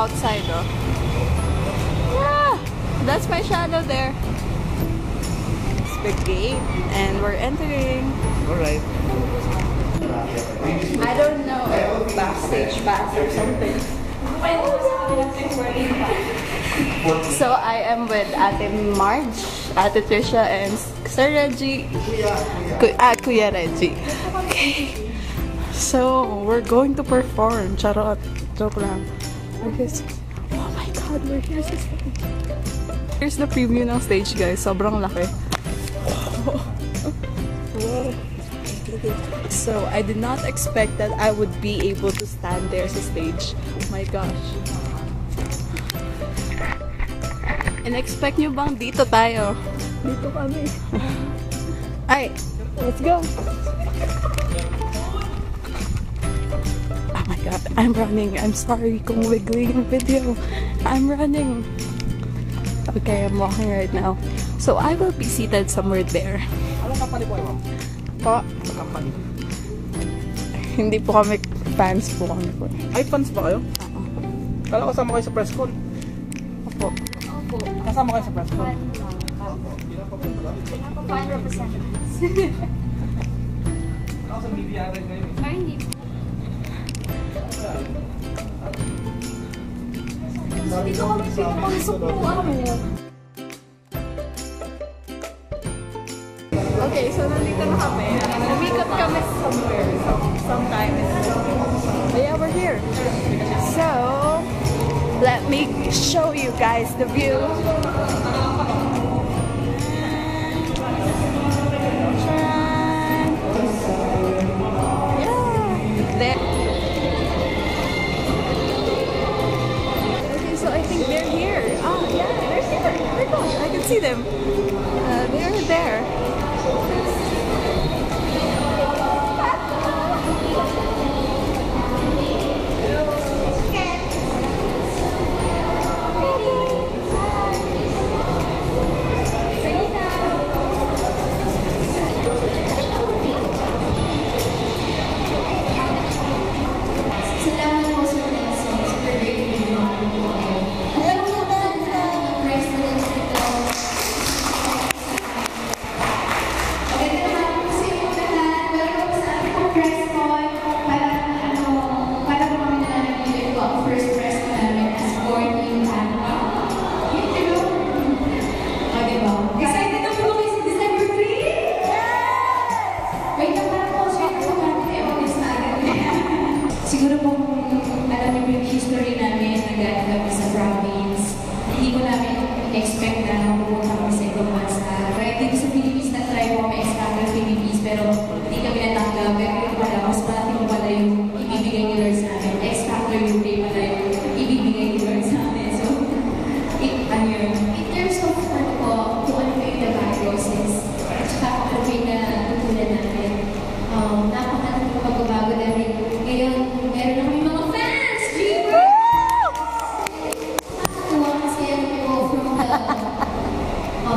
outside, oh. Yeah, that's my shadow there. It's the gate, and we're entering. Alright. I don't know, backstage pass or something. So I am with Ate Marge, Ate Trisha, and Sir Reggie. Kuya Reggie. Okay. So we're going to perform. Charot. Joke lang. Oh my god, we're here sa stage. Here's the preview ng stage, guys. Sobrang laki. Wow. So I did not expect that I would be able to stand there sa stage. Oh my gosh. In-expect nyo bang dito tayo? Dito kami. Ay, let's go. Oh my god, I'm running. I'm sorry kung wiggly yung video. I'm running. Okay, I'm walking right now. So I will be seated somewhere there. Anong company po, ma'am? Po? Company. Hindi po kami fans po kami po. Ay, fans ba kayo? Oo. Kala ko kasama kayo sa press con. Opo. Opo. Kasama kayo sa press con. Fan representatives. Ako sa media rin ngayon. Ay, hindi po. Dito kami pinapasok po Okay, so nandito na kami. Umikot kami somewhere. Sometimes. But yeah, we're here. So, let me show you guys the view. Yeah. There. Okay, so I think they're here. Oh, yeah, they're here. Oh my gosh, I can see them. They're there. Siguro po alam niyo yung history namin, nag-aano kami sa province. Hindi ko namin expect na mapupunta kami sa ibang bansa. Right dito sa Philippines, na-try po kami extract Philippines, pero hindi kami natanggap. Pero yung pala, mas malaki mo pala yung ibibigay ni Lord sa amin. Extractor yung pay pala yung ibibigay ni Lord sa amin. So, ano yun? In terms of ano po, kung ano kayo na diagnosis, at saka ano kayo na tutulan natin, napakalaking pagbabago na rin. Ngayon, meron na kami mga fans! Dreamers! Nakakatuwa kasi ano po from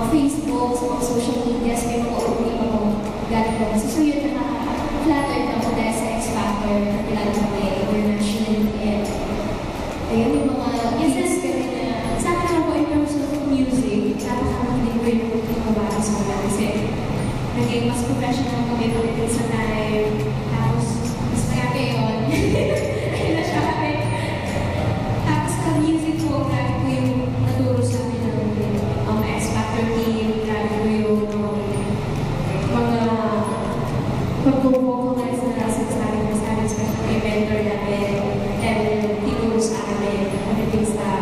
the Facebook, sa social media, may mga ulit ako galing po. So yun, nakaka-flattered ako dahil sa X Factor, nakilala kami internationally. And ayun, yung mga business kami na sa akin ako in terms of music, napakamakinig ko yung mga bago sa mga kasi naging mas professional kami pagdating sa time. Tapos, mas marami yun. Ayun na siya kami. Tapos sa music ko, grabe ko yung naturo sa amin ng X Factor team. Grabe ko yung mga pag-vocalize na nasa sa amin, especially yung mentor namin. And tinuro sa amin, pagdating sa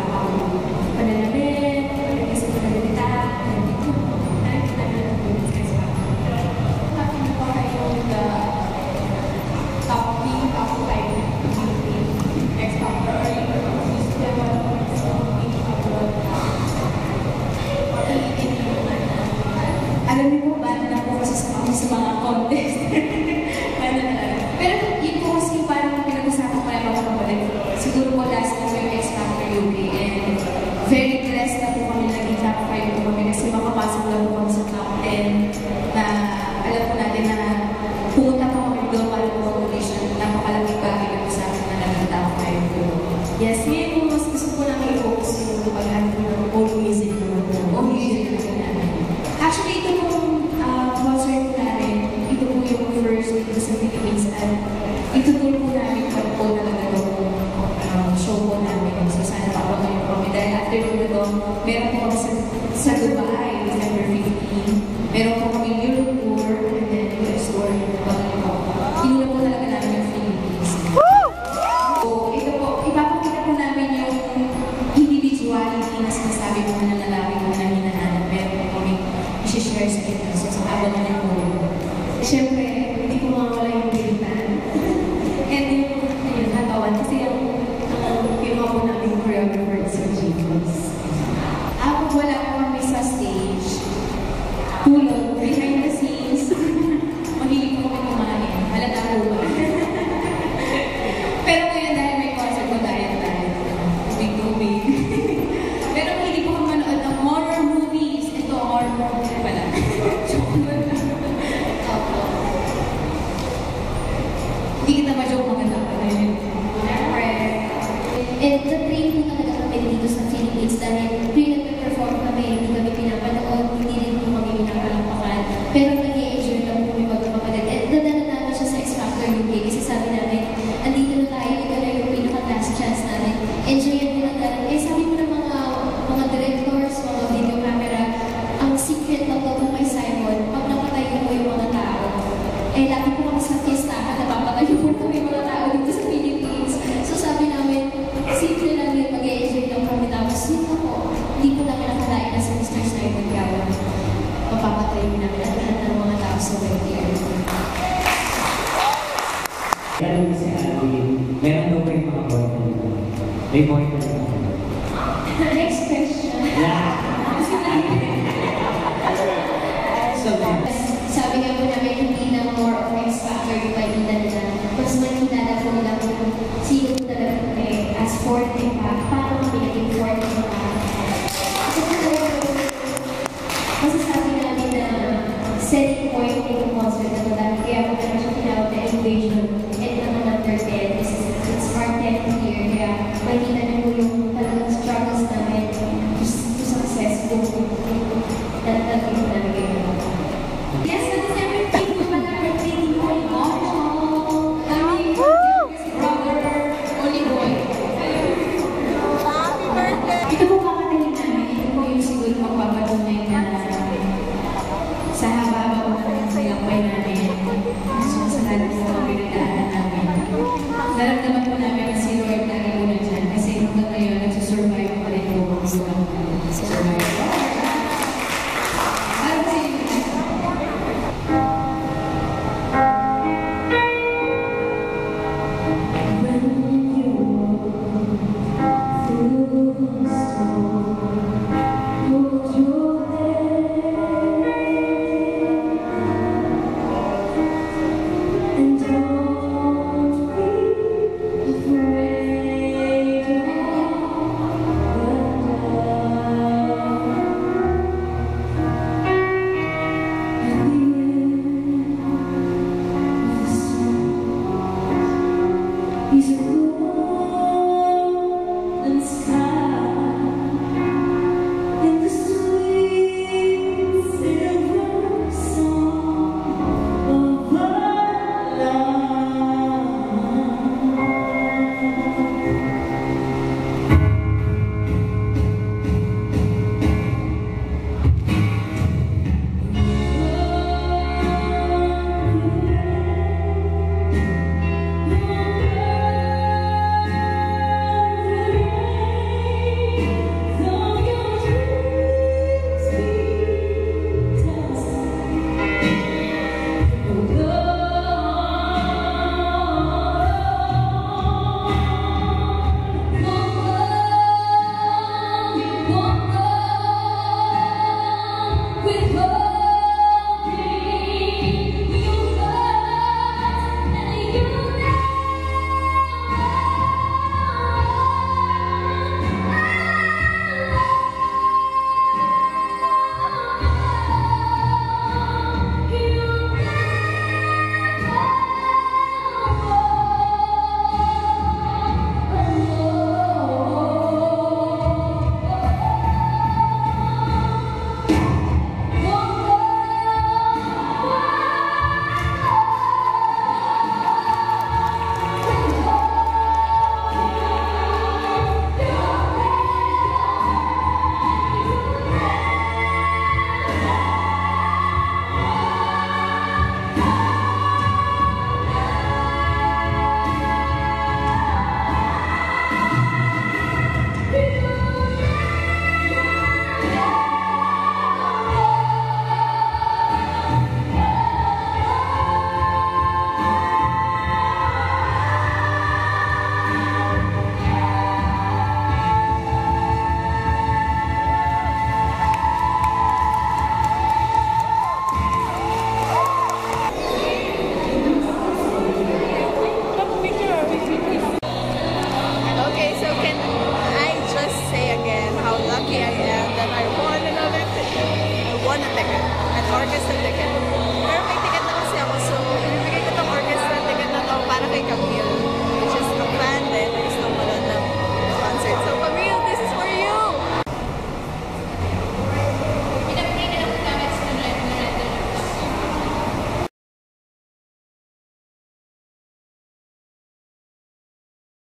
pananamit, pagdating sa pananalita, nakikita na natin sa X Factor. Tapos na po kayo afternoon na to, meron po kami sa Dubai, December 15. Meron po kami Europe tour, and then US tour. Inuna po talaga namin yung Philippines. So, ito po, ipapakita po namin yung individuality na sinasabi po na lalaki po na hinahanap. Meron po kami i-share sa inyo. So, sa habang na po. Siyempre, hindi ko mawala yung bilitan. And yung, ayun, hatawan. Kasi yung kinuha po namin choreographer is yung James. Wala po kami sa stage. Tulog, behind the scenes. Mahilig po kami kumain. Halata po ba? Pero ngayon dahil may concert po tayo. Tubig. Pero mahilig po kami manood ng horror movies. Ito, horror movie pala. Hindi kita ma-joke maganda pa rin. And na-train po talaga kami dito sa Philippines dahil pre-perform kami, hindi kami pinapanood, hindi rin po kami pinapalampakan. Pero nag-i-enjoy lang po kami magpapagad. And nadala namin siya sa X Factor UK kasi sabi namin, andito na tayo, ito na yung pinaka-last chance namin. Enjoyin mo lang natin. Eh sabi mo ng mga directors, mga video camera, ang secret ng po kay Simon, pag napatayo mo yung mga tao, eh lagi po kami sa fiestahan, napapatayo po kami yung mga tao dito sa Philippines. So sabi namin, simple lang yun, mag-e-enjoy lang kami. Tapos yun ako, hindi ko namin nakalain na sa Mr. Simon Gawa. Mapapatayo namin ang lahat ng mga tao sa webcam. Alam mo si Alvin, meron daw kayong mga boyfriend. May boyfriend ako. Next question. Sabi nga po namin, hindi na more of X Factor yung pakita nila. Mas makikilala po nila kung sino talaga eh, as forte pa. Paano kami naging forte pa? Masasabi namin na setting point yung concert na ito dahil kaya po namin siya tinawag na invasion and naman number 10. It's our 10th year. Kaya makikita niyo po yung talagang struggles namin to success po. Talagang ito namin kayo. Yes, sa December 15 po pala birthday ni Boy. Brother, Holy Boy. Happy birthday! Ito po kakatayin namin. Ito po yung siguro magpapatunay na sa haba-haba po ng sayampay namin. Sumasarado po ang pinagdaanan namin. Naramdaman po namin na si Lord lagi po na dyan. Kasi hanggang ngayon, nagsusurvive pa rin po ang survive.